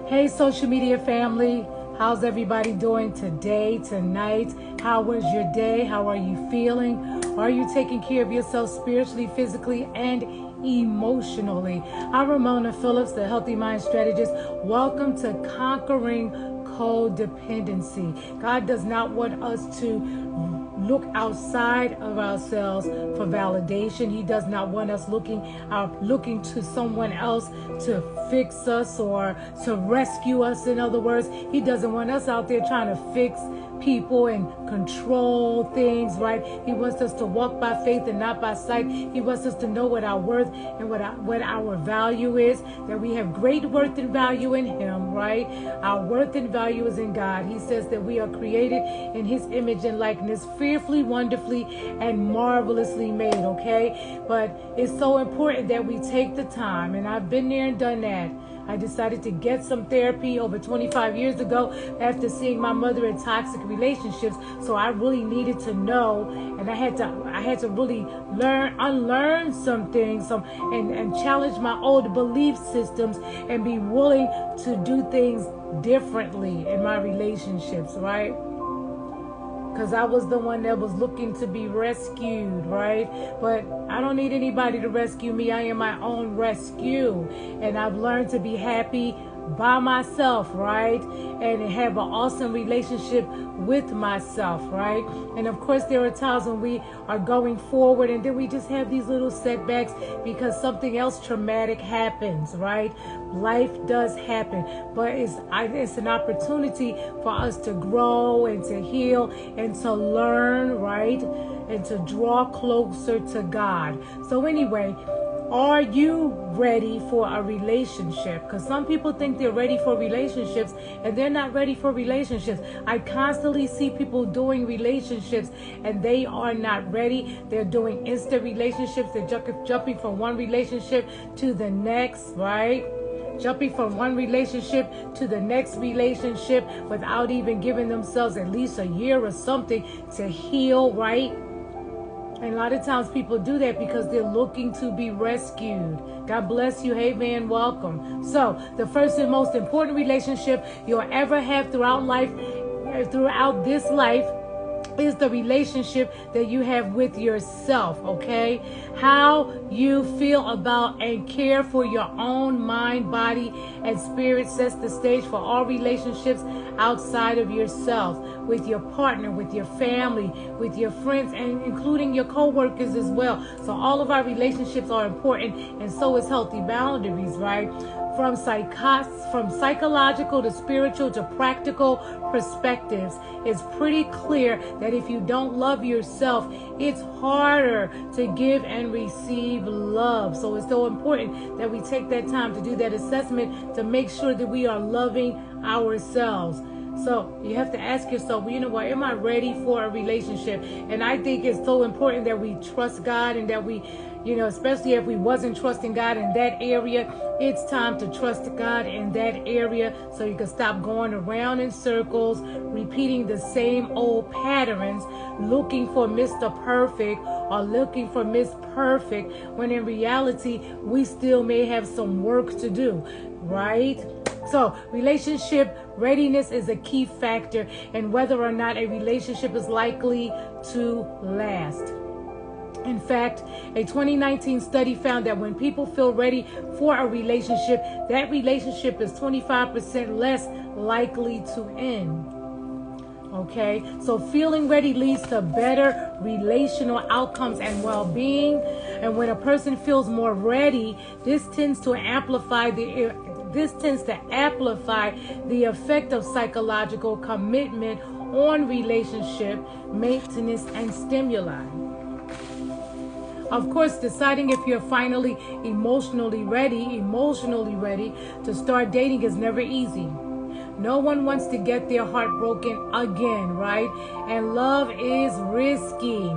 Hey, social media family. How's everybody doing today, tonight? How was your day? How are you feeling? Are you taking care of yourself spiritually, physically, and emotionally? I'm Ramona Phillips, the Healthy Mind Strategist. Welcome to Conquering Codependency. God does not want us to look outside of ourselves for validation. He does not want us looking to someone else to fix us or to rescue us. In other words, he doesn't want us out there trying to fix people and control things, right? He wants us to walk by faith and not by sight. He wants us to know what our worth and what our value is, that we have great worth and value in him, right? Our worth and value is in God. He says that we are created in his image and likeness, fearfully, wonderfully, and marvelously made, okay? But it's so important that we take the time, and I've been there and done that. I decided to get some therapy over 25 years ago after seeing my mother in toxic relationships. So I really needed to know, and I had to really unlearn some things, and challenge my old belief systems and be willing to do things differently in my relationships, right? Because I was the one that was looking to be rescued, right? But I don't need anybody to rescue me. I am my own rescue. And I've learned to be happy by myself, right? And have an awesome relationship with myself, right? And of course, there are times when we are going forward and then we just have these little setbacks because something else traumatic happens, right? Life does happen, but it's an opportunity for us to grow and to heal and to learn, right? And to draw closer to God. So anyway, are you ready for a relationship? Because some people think they're ready for relationships and they're not ready for relationships. I constantly see people doing relationships and they are not ready. They're doing instant relationships. They're jumping from one relationship to the next, right? Jumping from one relationship to the next relationship without even giving themselves at least a year or something to heal, right? And a lot of times people do that because they're looking to be rescued. God bless you. Hey, man, welcome. So the first and most important relationship you'll ever have throughout this life, is the relationship that you have with yourself, okay? How you feel about and care for your own mind, body, and spirit sets the stage for all relationships outside of yourself, with your partner, with your family, with your friends, and including your co-workers as well. So all of our relationships are important, and so is healthy boundaries, right? From psychological to spiritual to practical perspectives, it's pretty clear that if you don't love yourself, it's harder to give and receive love. So it's so important that we take that time to do that assessment to make sure that we are loving ourselves. So you have to ask yourself, well, you know what, am I ready for a relationship? And I think it's so important that we trust God, and that we, especially if we wasn't trusting God in that area, it's time to trust God in that area so you can stop going around in circles, repeating the same old patterns, looking for Mr. Perfect or looking for Miss Perfect, when in reality, we still may have some work to do, right? So relationship readiness is a key factor in whether or not a relationship is likely to last. In fact, a 2019 study found that when people feel ready for a relationship, that relationship is 25% less likely to end. Okay, so feeling ready leads to better relational outcomes and well-being. And when a person feels more ready, this tends to amplify the effect of psychological commitment on relationship maintenance and stimuli. Of course, deciding if you're finally emotionally ready to start dating is never easy. No one wants to get their heart broken again, right? And love is risky.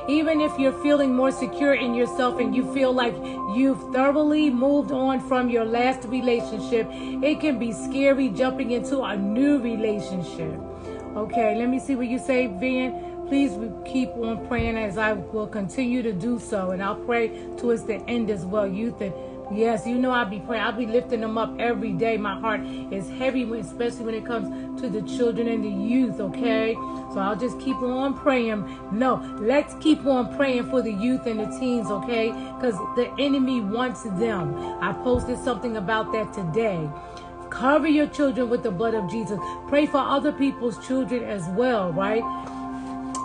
Even if you're feeling more secure in yourself and you feel like you've thoroughly moved on from your last relationship, it can be scary jumping into a new relationship. Okay, let me see what you say, Van. Please keep on praying as I will continue to do so. And I'll pray towards the end as well, youth. And Yes, you know I'll be praying. I'll be lifting them up every day. My heart is heavy, especially when it comes to the children and the youth, okay? So I'll just keep on praying. No, let's keep on praying for the youth and the teens, okay? Because the enemy wants them. I posted something about that today. Cover your children with the blood of Jesus. Pray for other people's children as well, right?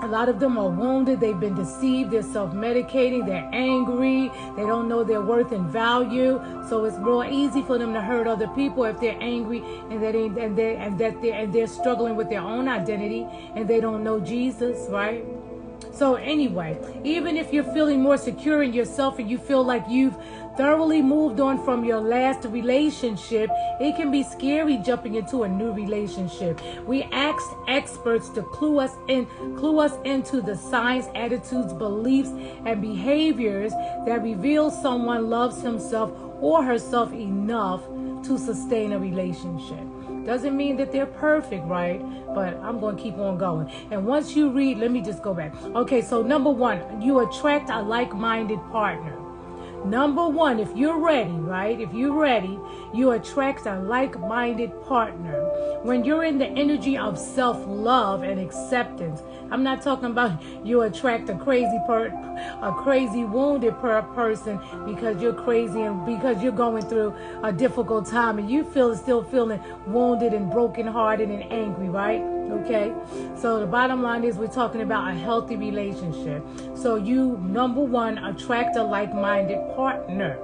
A lot of them are wounded. They've been deceived. They're self-medicating. They're angry. They don't know their worth and value. So it's real easy for them to hurt other people if they're angry and they're struggling with their own identity and they don't know Jesus, right? So anyway, even if you're feeling more secure in yourself and you feel like you've thoroughly moved on from your last relationship, it can be scary jumping into a new relationship. We asked experts to clue us into the signs, attitudes, beliefs, and behaviors that reveal someone loves himself or herself enough to sustain a relationship. Doesn't mean that they're perfect, right? But I'm going to keep on going. And once you read, let me just go back. Okay, so number 1, you attract a like-minded partner. Number 1, if you're ready, right? If you're ready, you attract a like-minded partner. When you're in the energy of self-love and acceptance, I'm not talking about you attract a crazy wounded person because you're crazy and because you're going through a difficult time and you still feeling wounded and brokenhearted and angry, right? Okay, so the bottom line is we're talking about a healthy relationship. So you, number 1, attract a like-minded partner.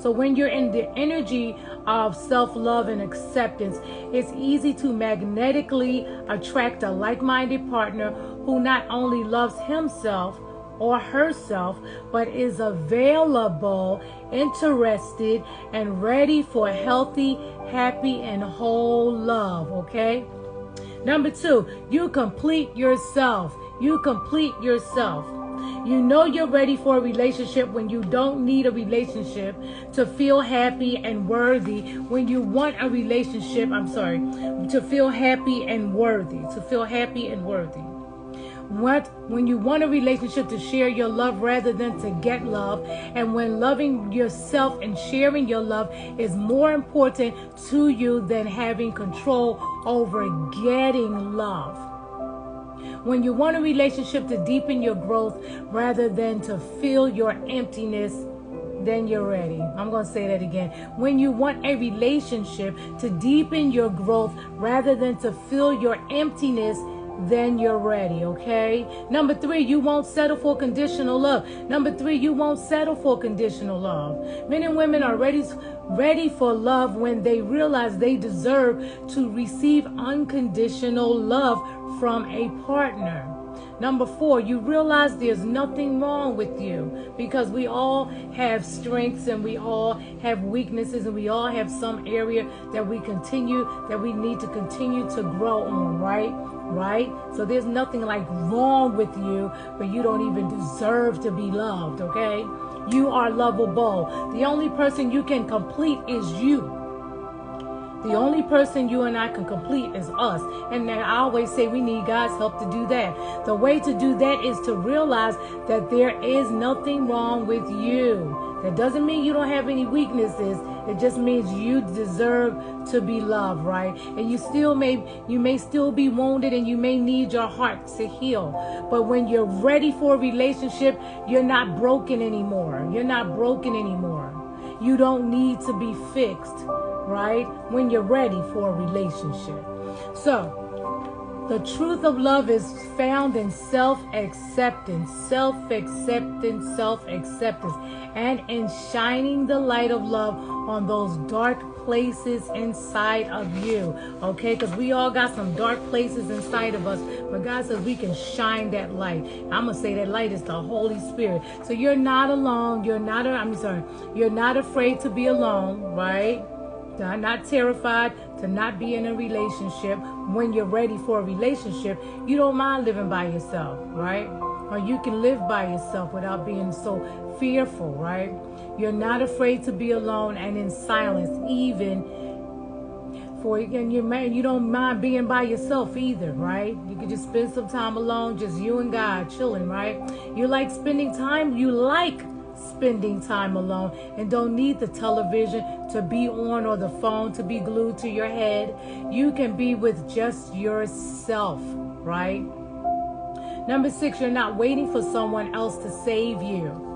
So when you're in the energy of self-love and acceptance, it's easy to magnetically attract a like-minded partner who not only loves himself or herself, but is available, interested, and ready for healthy, happy, and whole love, okay? Number 2, you complete yourself. You complete yourself. You know you're ready for a relationship when you don't need a relationship to feel happy and worthy. When you want a relationship, to feel happy and worthy. To feel happy and worthy. When you want a relationship to share your love rather than to get love, and when loving yourself and sharing your love is more important to you than having control over getting love. When you want a relationship to deepen your growth rather than to fill your emptiness, then you're ready. I'm going to say that again. When you want a relationship to deepen your growth rather than to fill your emptiness, then you're ready, okay? Number 3, you won't settle for conditional love. Number 3, you won't settle for conditional love. Men and women are ready for love when they realize they deserve to receive unconditional love from a partner. Number 4, you realize there's nothing wrong with you because we all have strengths and we all have weaknesses and we all have some area that we need to continue to grow on, right? So there's nothing like wrong with you, but you don't even deserve to be loved, okay? You are lovable. The only person you can complete is you. The only person you and I can complete is us. And I always say we need God's help to do that. The way to do that is to realize that there is nothing wrong with you. That doesn't mean you don't have any weaknesses. It just means you deserve to be loved, right? And you may still be wounded and you may need your heart to heal. But when you're ready for a relationship, you're not broken anymore. You're not broken anymore. You don't need to be fixed, right? When you're ready for a relationship. So, the truth of love is found in self-acceptance, and in shining the light of love on those dark places inside of you, okay? Because we all got some dark places inside of us, but God says we can shine that light. I'm going to say that light is the Holy Spirit. So you're not alone. You're not afraid to be alone, right? Not terrified to not be in a relationship. When you're ready for a relationship, you don't mind living by yourself, right? Or you can live by yourself without being so fearful, right? You're not afraid to be alone and in silence, and you don't mind being by yourself either, right? You can just spend some time alone, just you and God chilling, right? You like spending time spending time alone and don't need the television to be on or the phone to be glued to your head. You can be with just yourself, right? Number 6, you're not waiting for someone else to save you.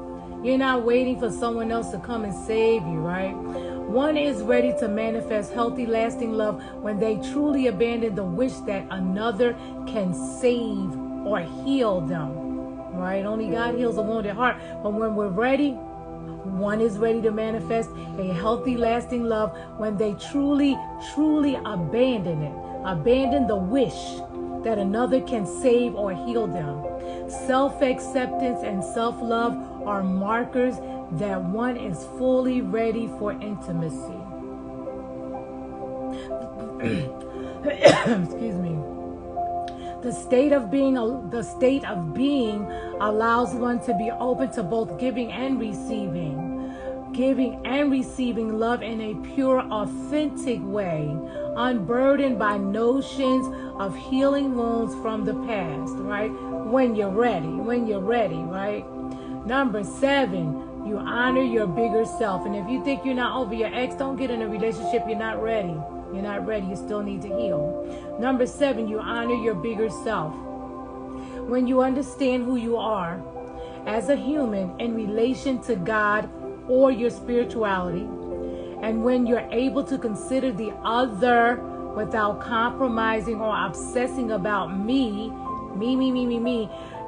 You're not waiting for someone else to come and save you, right? One is ready to manifest healthy, lasting love when they truly abandon the wish that another can save or heal them, right? Only God heals a wounded heart. But when we're ready, one is ready to manifest a healthy, lasting love when they truly, truly abandon it. Abandon the wish that another can save or heal them. Self-acceptance and self-love are markers that one is fully ready for intimacy. Excuse me. The state of being allows one to be open to both giving and receiving. Giving and receiving love in a pure, authentic way, unburdened by notions of healing wounds from the past, right? When you're ready, right? Number 7, you honor your bigger self. And if you think you're not over your ex, don't get in a relationship. You're not ready. You're not ready. You still need to heal. Number 7, you honor your bigger self. When you understand who you are as a human in relation to God or your spirituality, and when you're able to consider the other without compromising or obsessing about me,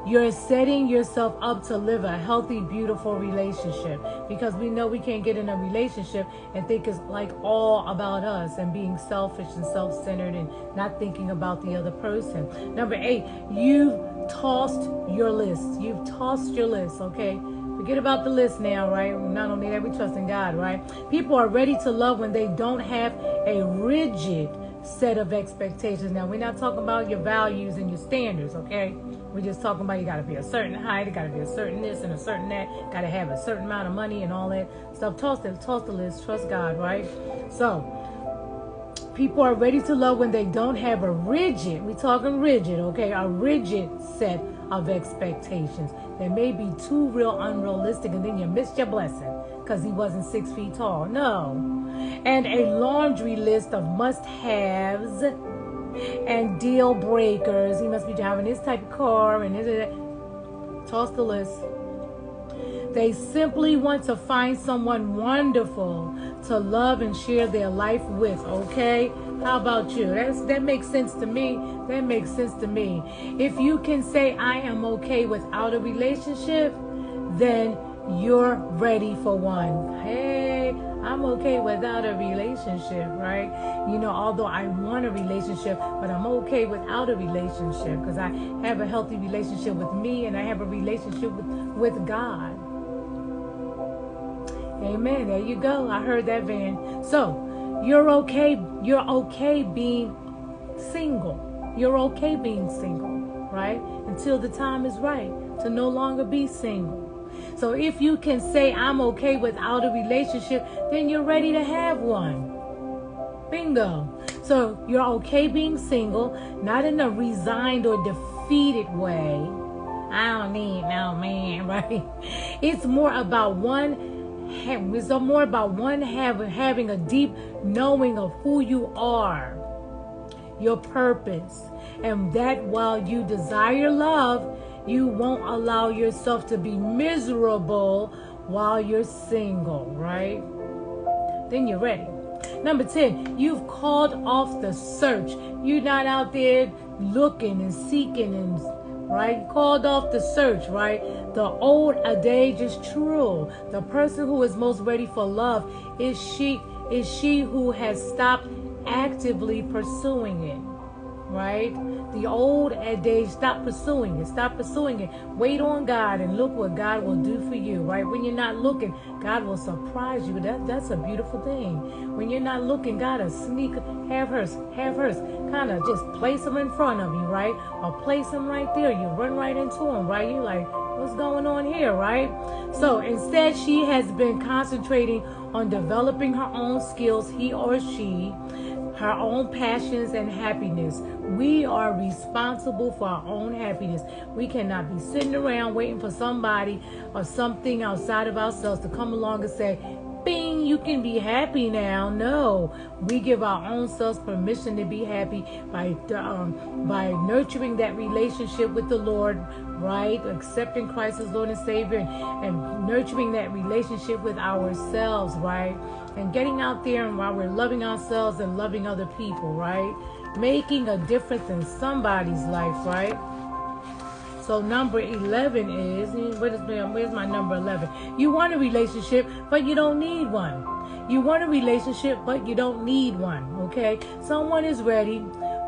you're setting yourself up to live a healthy, beautiful relationship. Because we know we can't get in a relationship and think it's like all about us and being selfish and self-centered and not thinking about the other person. Number 8, you've tossed your list. You've tossed your list, okay? Forget about the list now, right? Not only that, we trust in God, right? People are ready to love when they don't have a rigid set of expectations. Now, we're not talking about your values and your standards, okay? We're just talking about you got to be a certain height, it got to be a certain this and a certain that, got to have a certain amount of money and all that stuff. Toss the list, trust God, right? So, people are ready to love when they don't have a rigid, we're talking rigid, okay? A rigid set of expectations that may be too real unrealistic, and then you missed your blessing because he wasn't 6 feet tall. No. And a laundry list of must-haves and deal breakers. He must be driving this type of car and this. Toss the list. They simply want to find someone wonderful to love and share their life with, okay? How about you? That makes sense to me. That makes sense to me. If you can say, I am okay without a relationship, then you're ready for one. Hey, I'm okay without a relationship, right? You know, although I want a relationship, but I'm okay without a relationship because I have a healthy relationship with me and I have a relationship with God. Amen. There you go. I heard that, Van. So, you're okay being single. You're okay being single, right? Until the time is right to no longer be single. So if you can say, I'm okay without a relationship, then you're ready to have one. Bingo. So you're okay being single, not in a resigned or defeated way. I don't need no man, right? It's more about having a deep knowing of who you are, your purpose, and that while you desire love, you won't allow yourself to be miserable while you're single, right? Then you're ready. Number 10, you've called off the search. You're not out there looking and seeking and, right? Called off the search, right? The old adage is true. The person who is most ready for love is she who has stopped actively pursuing it, right? The old adage, stop pursuing it. Stop pursuing it. Wait on God and look what God will do for you, right? When you're not looking, God will surprise you. That's a beautiful thing. When you're not looking, God will have hers, kind of just place them in front of you, right? Or place them right there. You run right into them, right? You're like, what's going on here, right? So instead, she has been concentrating on developing her own skills, he or she. her own passions and happiness. We are responsible for our own happiness. We cannot be sitting around waiting for somebody or something outside of ourselves to come along and say, bing, you can be happy now. No, we give our own selves permission to be happy by nurturing that relationship with the Lord, right? Accepting Christ as Lord and Savior, and nurturing that relationship with ourselves, right? And getting out there and while we're loving ourselves and loving other people, right? Making a difference in somebody's life, right? So number 11 is, where's my number 11? You want a relationship, but you don't need one. You want a relationship, but you don't need one, okay? Someone is ready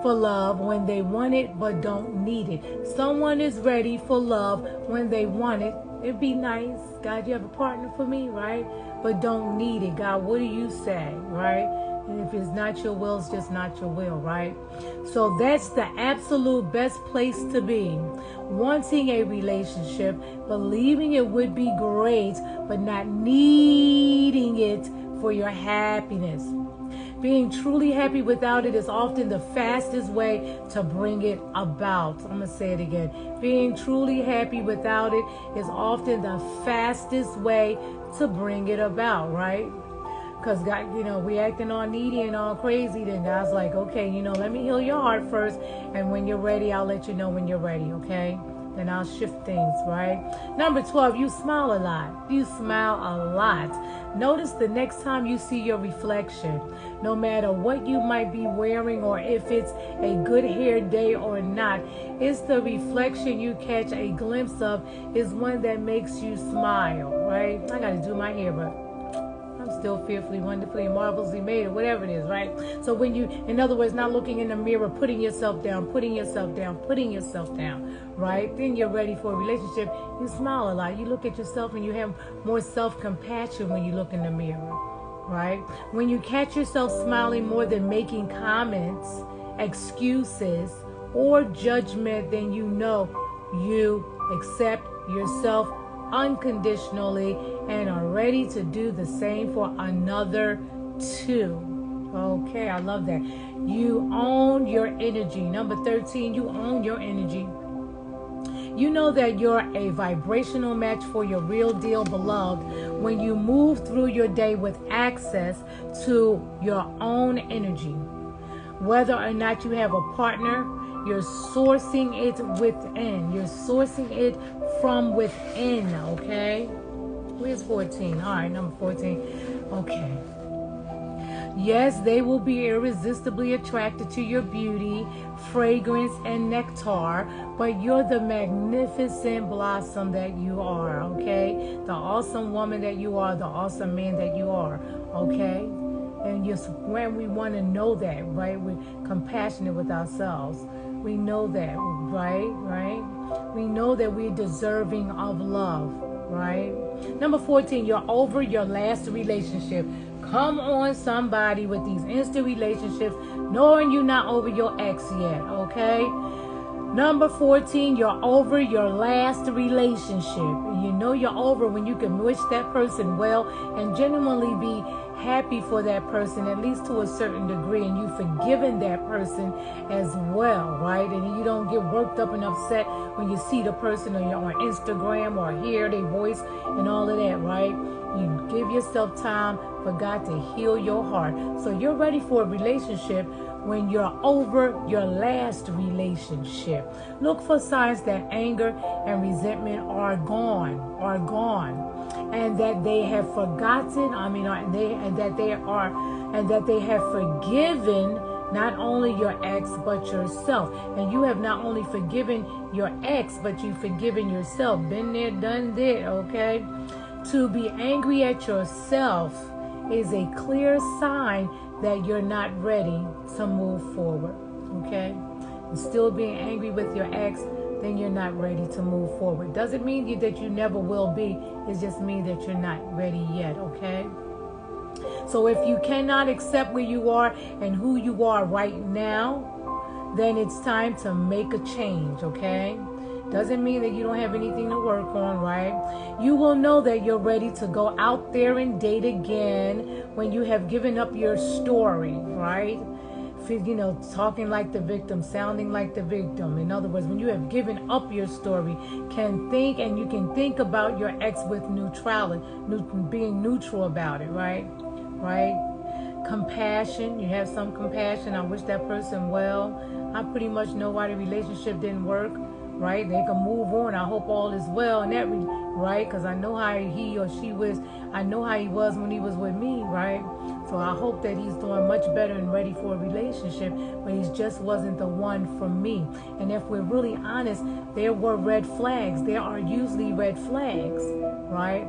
for love when they want it, but don't need it. Someone is ready for love when they want it. It'd be nice. God, you have a partner for me, right? But don't need it. God, what do you say, right? And if it's not your will, it's just not your will, right? So that's the absolute best place to be. Wanting a relationship, believing it would be great, but not needing it for your happiness. Being truly happy without it is often the fastest way to bring it about. I'm going to say it again. Being truly happy without it is often the fastest way to bring it about, right? Because God, we acting all needy and all crazy. Then God's like, okay, let me heal your heart first. And when you're ready, I'll let you know when you're ready, okay? Then I'll shift things, right? Number 12, you smile a lot. You smile a lot. Notice the next time you see your reflection, no matter what you might be wearing or if it's a good hair day or not, it's the reflection you catch a glimpse of is one that makes you smile, right? I got to do my hair, but still fearfully, wonderfully, marvelously made, or whatever it is, right? So when you, in other words, not looking in the mirror, putting yourself down, right? Then you're ready for a relationship. You smile a lot. You look at yourself and you have more self-compassion when you look in the mirror, right? When you catch yourself smiling more than making comments, excuses, or judgment, then you accept yourself unconditionally and are ready to do the same for another too. Okay, I love that. You own your energy. Number 13, you own your energy. You know that you're a vibrational match for your real deal beloved when you move through your day with access to your own energy. Whether or not you have a partner, you're sourcing it within. You're sourcing it from within, okay? Where's 14? All right, number 14. Okay. Yes, they will be irresistibly attracted to your beauty, fragrance, and nectar, but you're the magnificent blossom that you are, okay? The awesome woman that you are, the awesome man that you are, okay? And when we want to know that, right? We're compassionate with ourselves. We know that, right? We know that we're deserving of love, right? Number 14, you're over your last relationship. Come on, somebody, with these instant relationships, knowing you're not over your ex yet, okay? Number 14, you're over your last relationship. And you know you're over when you can wish that person well and genuinely be happy for that person, at least to a certain degree, and you've forgiven that person as well, right? And you don't get worked up and upset when you see the person on Instagram or hear their voice and all of that, right? You give yourself time for God to heal your heart. So you're ready for a relationship when you're over your last relationship. Look for signs that anger and resentment are gone, and that they have forgotten. And that they have forgiven not only your ex but yourself. And you have not only forgiven your ex, but you've forgiven yourself. Been there, done that, okay? To be angry at yourself is a clear sign that you're not ready to move forward, okay? And still being angry with your ex, then you're not ready to move forward. Doesn't mean that you never will be. It just means that you're not ready yet, okay? So if you cannot accept where you are and who you are right now, then it's time to make a change, okay? Doesn't mean that you don't have anything to work on, right? You will know that you're ready to go out there and date again when you have given up your story, right? talking like the victim, sounding like the victim. In other words, when you have given up your story, you can think about your ex with neutrality, being neutral about it, right? Compassion, you have some compassion. I wish that person well. I pretty much know why the relationship didn't work, right? They can move on. I hope all is well and right? Because I know how he or she was. I know how he was when he was with me, right? So I hope that he's doing much better and ready for a relationship, but he just wasn't the one for me. And if we're really honest, there were red flags. There are usually red flags, right?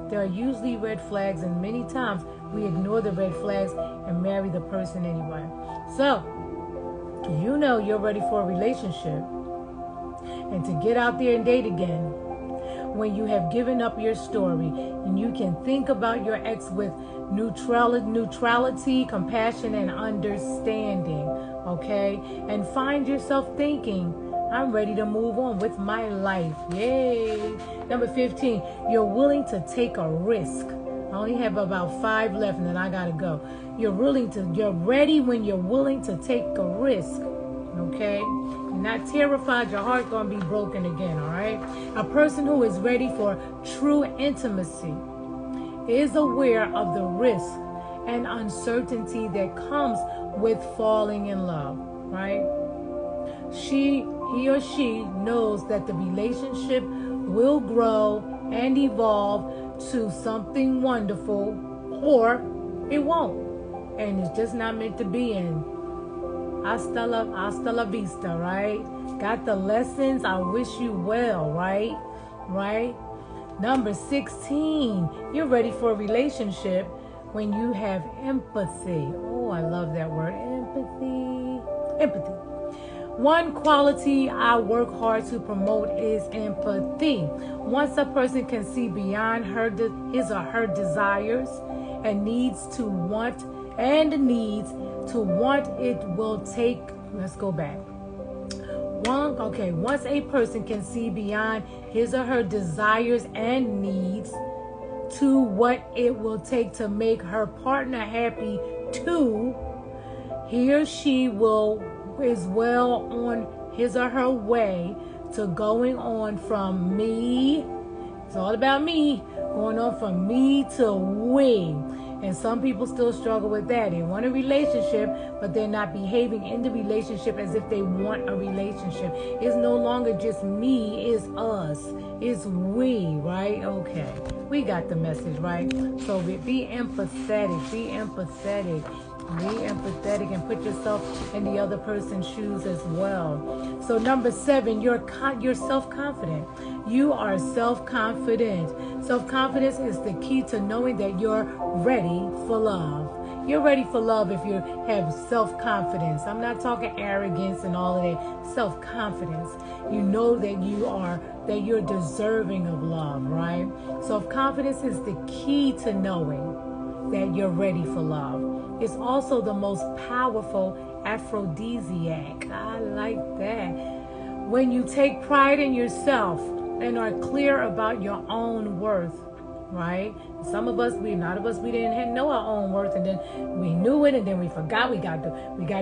There are usually red flags, and many times we ignore the red flags and marry the person anyway. So, you're ready for a relationship and to get out there and date again when you have given up your story and you can think about your ex with neutrality, compassion, and understanding, okay? And find yourself thinking, I'm ready to move on with my life. Yay. Number 15, you're willing to take a risk. I only have about 5 left and then I gotta go. You're ready when you're willing to take a risk. Okay? You're not terrified, your heart's gonna be broken again, all right? A person who is ready for true intimacy is aware of the risk and uncertainty that comes with falling in love, right? He or she knows that the relationship will grow and evolve to something wonderful, or it won't. And it's just not meant to be in. Hasta la vista, right? Got the lessons. I wish you well, right? Number 16, you're ready for a relationship when you have empathy. Oh, I love that word, empathy. One quality I work hard to promote is empathy. Once a person can see beyond his or her desires and needs to want, it will take, let's go back. Once a person can see beyond his or her desires and needs to what it will take to make her partner happy too, he or she is well on his or her way to going on from me. It's all about me. Going on from me to we. And some people still struggle with that. They want a relationship, but they're not behaving in the relationship as if they want a relationship. It's no longer just me, it's us. It's we, right? Okay. We got the message, right? So be empathetic. Be empathetic and put yourself in the other person's shoes as well. So number 7, you're self-confident. You are self-confident. Self-confidence is the key to knowing that you're ready for love. You're ready for love if you have self-confidence. I'm not talking arrogance and all of that. Self-confidence. You know that you're deserving of love, right? Self-confidence is the key to knowing that you're ready for love. It's also the most powerful aphrodisiac. I like that. When you take pride in yourself and are clear about your own worth, right? Some of us, we didn't know our own worth, and then we knew it, and then we forgot. We got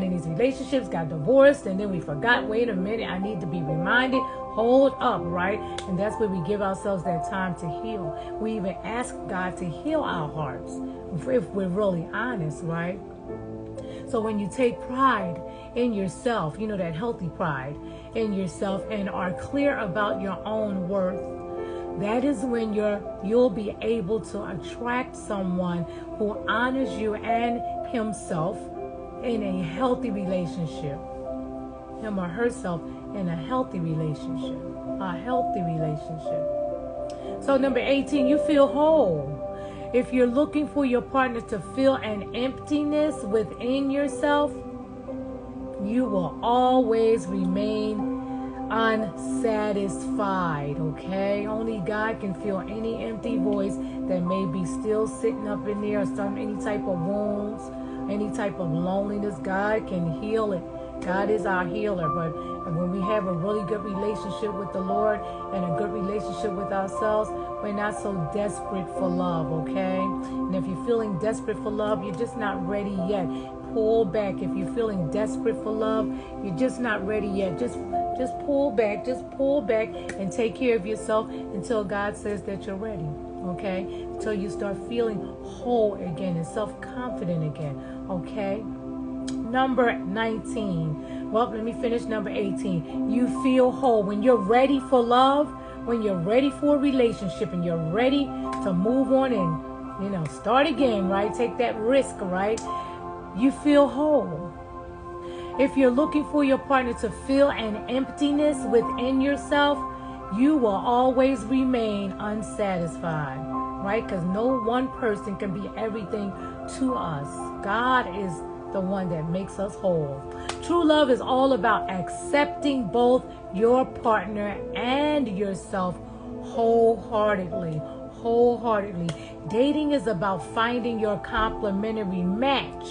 in these relationships, got divorced, and then we forgot. Wait a minute, I need to be reminded. Hold up, right? And that's where we give ourselves that time to heal. We even ask God to heal our hearts, if we're really honest, right? So when you take pride in yourself, that healthy pride in yourself, and are clear about your own worth, that is when you'll be able to attract someone who honors you and himself in a healthy relationship. Him or herself in a healthy relationship. So number 18, you feel whole. If you're looking for your partner to fill an emptiness within yourself, you will always remain unsatisfied, okay? Only God can fill any empty voice that may be still sitting up in there, any type of wounds, any type of loneliness. God can heal it. God is our healer. But when we have a really good relationship with the Lord and a good relationship with ourselves, we're not so desperate for love, okay? And if you're feeling desperate for love, you're just not ready yet. pull back. If you're feeling desperate for love, you're just not ready yet. Just pull back. Just pull back and take care of yourself until God says that you're ready. Okay? Until you start feeling whole again and self-confident again. Okay? Number 19. Well, let me finish number 18. You feel whole. When you're ready for love, when you're ready for a relationship and you're ready to move on and, start again, right? Take that risk, right? You feel whole. If you're looking for your partner to fill an emptiness within yourself, you will always remain unsatisfied, right? Because no one person can be everything to us. God is the one that makes us whole. True love is all about accepting both your partner and yourself wholeheartedly. Dating is about finding your complementary match,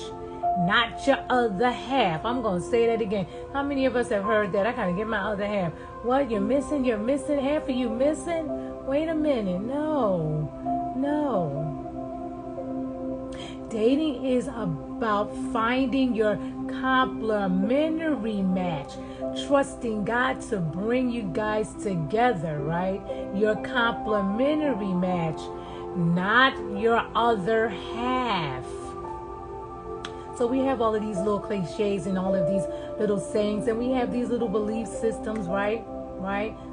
not your other half. I'm going to say that again. How many of us have heard that? I gotta get my other half. What? You're missing? Half of you missing? Wait a minute. No. Dating is about finding your complementary match, trusting God to bring you guys together, right? Your complementary match, not your other half. So we have all of these little cliches and all of these little sayings, and we have these little belief systems, right?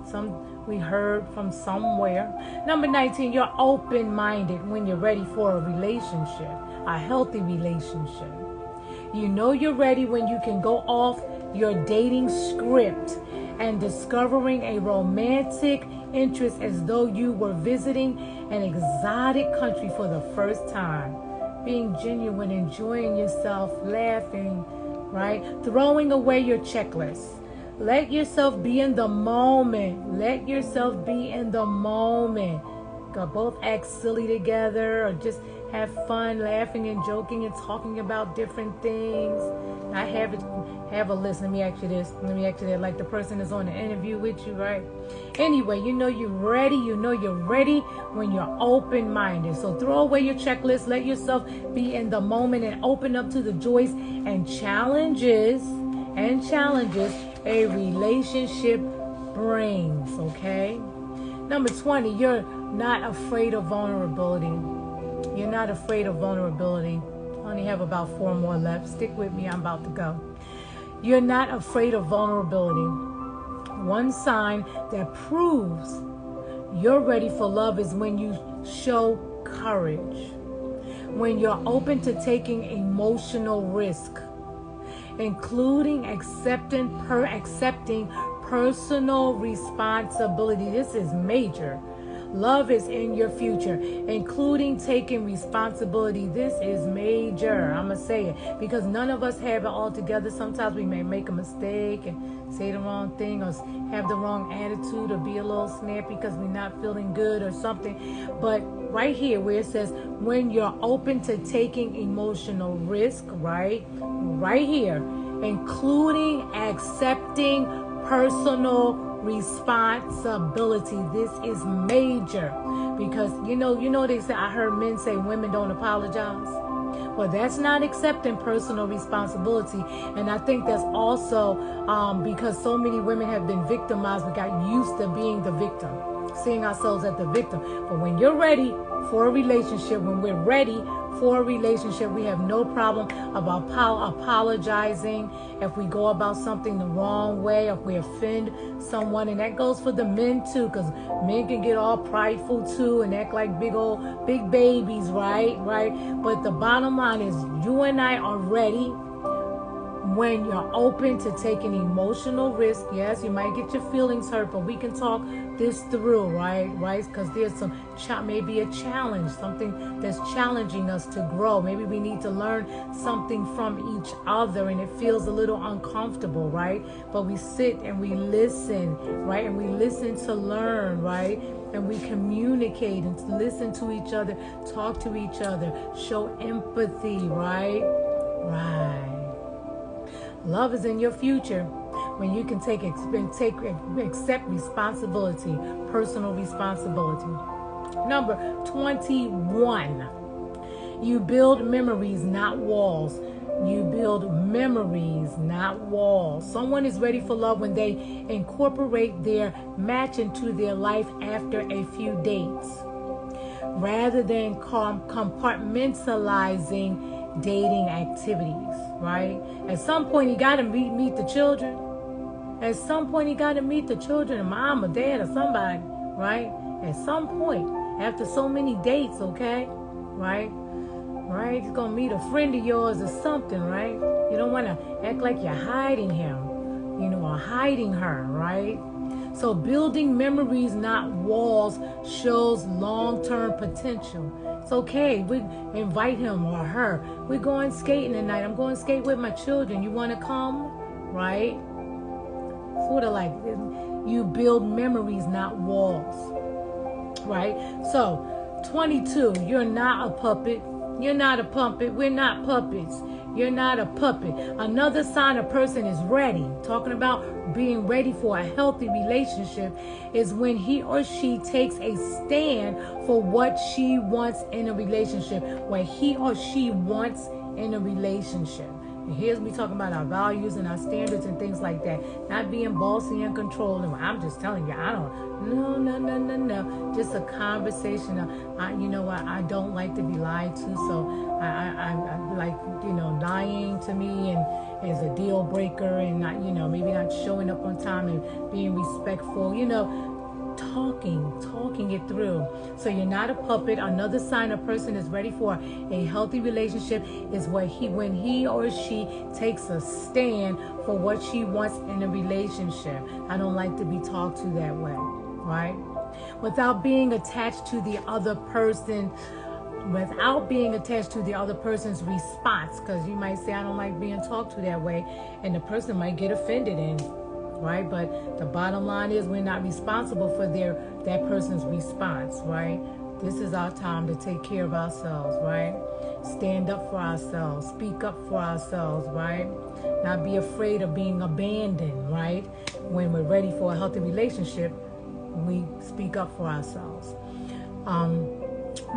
Some we heard from somewhere. Number 19, you're open-minded when you're ready for a relationship, a healthy relationship. You know you're ready when you can go off your dating script and discovering a romantic interest as though you were visiting an exotic country for the first time. Being genuine, enjoying yourself, laughing, right? Throwing away your checklist. Let yourself be in the moment. Both act silly together or just have fun, laughing and joking and talking about different things. I have a list. Let me ask you this. Let me ask you that. Like the person is on the interview with you, right? Anyway, you know you're ready. When you're open-minded. So throw away your checklist. Let yourself be in the moment and open up to the joys and challenges a relationship brings, okay? Number 20, you're not afraid of vulnerability. You're not afraid of vulnerability. I only have about 4 more left. Stick with me. I'm about to go. You're not afraid of vulnerability. One sign that proves you're ready for love is when you show courage. When you're open to taking emotional risk, including accepting personal responsibility. This is major. Love is in your future, including taking responsibility. This is major. I'm going to say it because none of us have it all together. Sometimes we may make a mistake and say the wrong thing or have the wrong attitude or be a little snappy because we're not feeling good or something. But right here where it says when you're open to taking emotional risk, right here, including accepting personal responsibility. This is major because you know they say, I heard men say women don't apologize. Well, that's not accepting personal responsibility. And I think that's also because so many women have been victimized. We got used to being the victim, seeing ourselves as the victim. But when you're ready for a relationship, when we're ready for a relationship, we have no problem about apologizing if we go about something the wrong way, if we offend someone. And that goes for the men too, because men can get all prideful too and act like big babies, right? But the bottom line is you and I are ready when you're open to taking emotional risk. Yes, you might get your feelings hurt, but we can talk this through, right? Because there's maybe a challenge, something that's challenging us to grow. Maybe we need to learn something from each other and it feels a little uncomfortable, right? But we sit and we listen, right? And we listen to learn, right? And we communicate and listen to each other, talk to each other, show empathy, right? Love is in your future when you can accept responsibility, personal responsibility. Number 21. You build memories, not walls. You build memories, not walls. Someone is ready for love when they incorporate their match into their life after a few dates, rather than compartmentalizing dating activities, right? At some point, you got to meet the children. At some point, you got to meet the children, mom or dad or somebody, right? At some point, after so many dates, okay? Right? Right? You're going to meet a friend of yours or something, right? You don't want to act like you're hiding him, or hiding her, right? So building memories, not walls, shows long-term potential. It's okay. We invite him or her. We're going skating tonight. I'm going to skate with my children. You want to come? Right? Sort of like you build memories, not walls. Right? So, 22, you're not a puppet. You're not a puppet. We're not puppets. You're not a puppet. Another sign a person is ready, talking about being ready for a healthy relationship, is when he or she takes a stand for what she wants in a relationship, what he or she wants in a relationship. And here's me talking about our values and our standards and things like that. Not being bossy and controlling. I'm just telling you, no. Just a conversation. You know what? I don't like to be lied to, so I like, lying to me and is a deal breaker, and not, maybe not showing up on time and being respectful. Talking it through. So you're not a puppet. Another sign a person is ready for a healthy relationship is when he or she takes a stand for what she wants in a relationship. I don't like to be talked to that way, right? Without being attached to the other person, without being attached to the other person's response, because you might say, I don't like being talked to that way, and the person might get offended, right? But the bottom line is we're not responsible for that person's response, right? This is our time to take care of ourselves, right? Stand up for ourselves, speak up for ourselves, right? Not be afraid of being abandoned, right? When we're ready for a healthy relationship, we speak up for ourselves.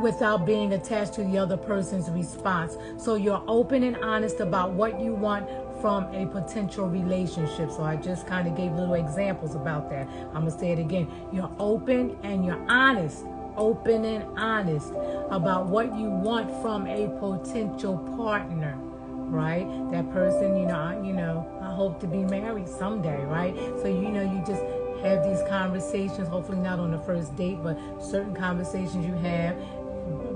Without being attached to the other person's response. So you're open and honest about what you want from a potential relationship. So I just kind of gave little examples about that. I'm going to say it again. You're open and you're honest. Open and honest about what you want from a potential partner, right? That person, I hope to be married someday, right? So, you just have these conversations, hopefully not on the first date, but certain conversations you have.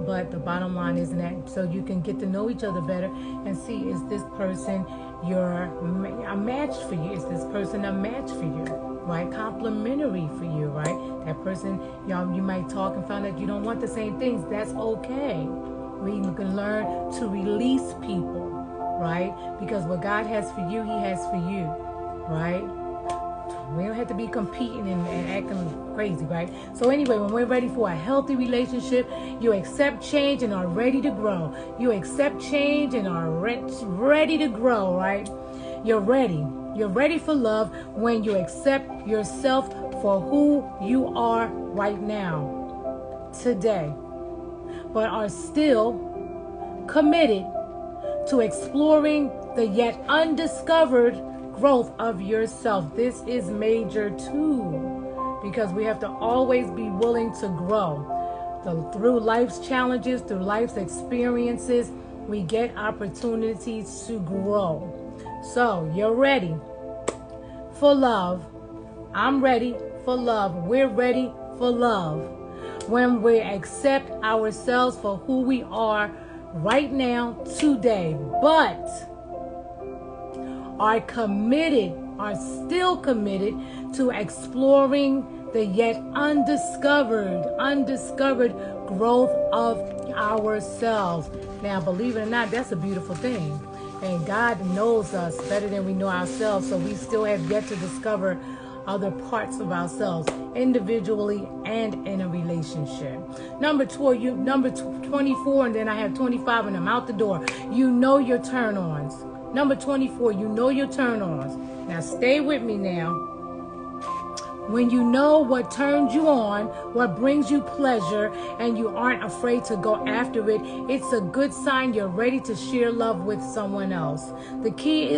But the bottom line is that so you can get to know each other better and see, is this person a match for you? Is this person a match for you? Right? Complimentary for you, right? That person, you might talk and find out you don't want the same things. That's okay. We can learn to release people, right? Because what God has for you, He has for you, right? We don't have to be competing and acting crazy, right? So anyway, when we're ready for a healthy relationship, you accept change and are ready to grow. You accept change and are ready to grow, right? You're ready. You're ready for love when you accept yourself for who you are right now, today, but are still committed to exploring the yet undiscovered growth of yourself. This is major too, because we have to always be willing to grow. Through life's challenges, through life's experiences, we get opportunities to grow. So you're ready for love. I'm ready for love. We're ready for love. When we accept ourselves for who we are right now, today, but are still committed to exploring the yet undiscovered growth of ourselves. Now, believe it or not, that's a beautiful thing. And God knows us better than we know ourselves, so we still have yet to discover other parts of ourselves, individually and in a relationship. Number 24, and then I have 25, and I'm out the door. You know your turn-ons. Number 24, you know your turn-ons. Now stay with me now. When you know what turns you on, what brings you pleasure, and you aren't afraid to go after it, it's a good sign you're ready to share love with someone else. The key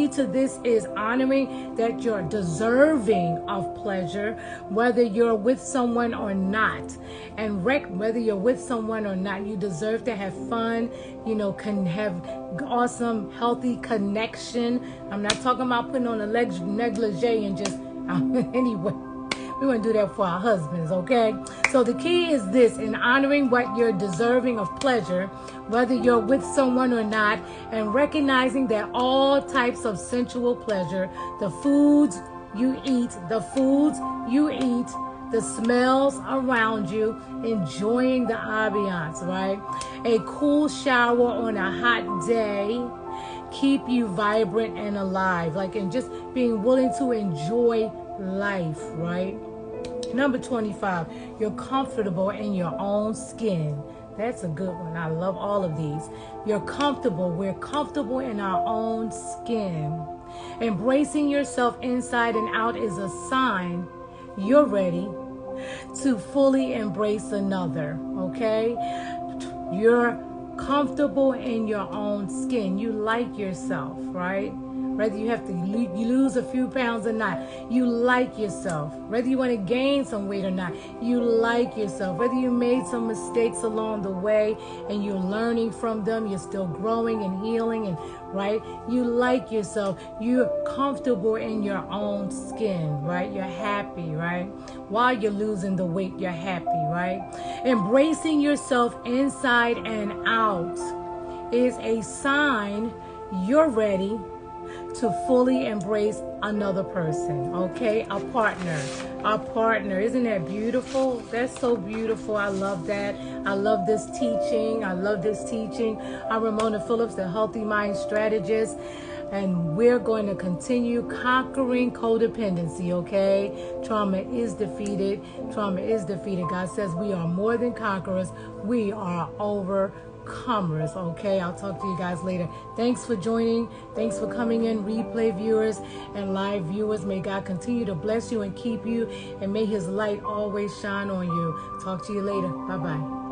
to this is honoring that you're deserving of pleasure, whether you're with someone or not. And whether you're with someone or not, you deserve to have fun, can have awesome, healthy connection. I'm not talking about putting on a negligee and just anyway, we want to do that for our husbands, okay? So the key is this: in honoring what you're deserving of pleasure, whether you're with someone or not, and recognizing that all types of sensual pleasure, the foods you eat, the smells around you, enjoying the ambiance, right? A cool shower on a hot day keep you vibrant and alive, and just being willing to enjoy life, right? Number 25, you're comfortable in your own skin. That's a good one. I love all of these. We're comfortable in our own skin. Embracing yourself inside and out is a sign you're ready to fully embrace another, okay? You're comfortable in your own skin. You like yourself, right? Whether you have to lose a few pounds or not, you like yourself. Whether you want to gain some weight or not, you like yourself. Whether you made some mistakes along the way and you're learning from them, you're still growing and healing, and right? You like yourself. You're comfortable in your own skin, right? You're happy, right? While you're losing the weight, you're happy, right? Embracing yourself inside and out is a sign you're ready to fully embrace another person, okay? A partner. Isn't that beautiful? That's so beautiful. I love that. I love this teaching. I'm Ramona Phillips, the Healthy Mind Strategist, and we're going to continue conquering codependency, okay? Trauma is defeated. God says we are more than conquerors. We are overcomers, okay? I'll talk to you guys later. Thanks for joining. Thanks for coming in, replay viewers and live viewers. May God continue to bless you and keep you, and may his light always shine on you. Talk to you later. Bye-bye.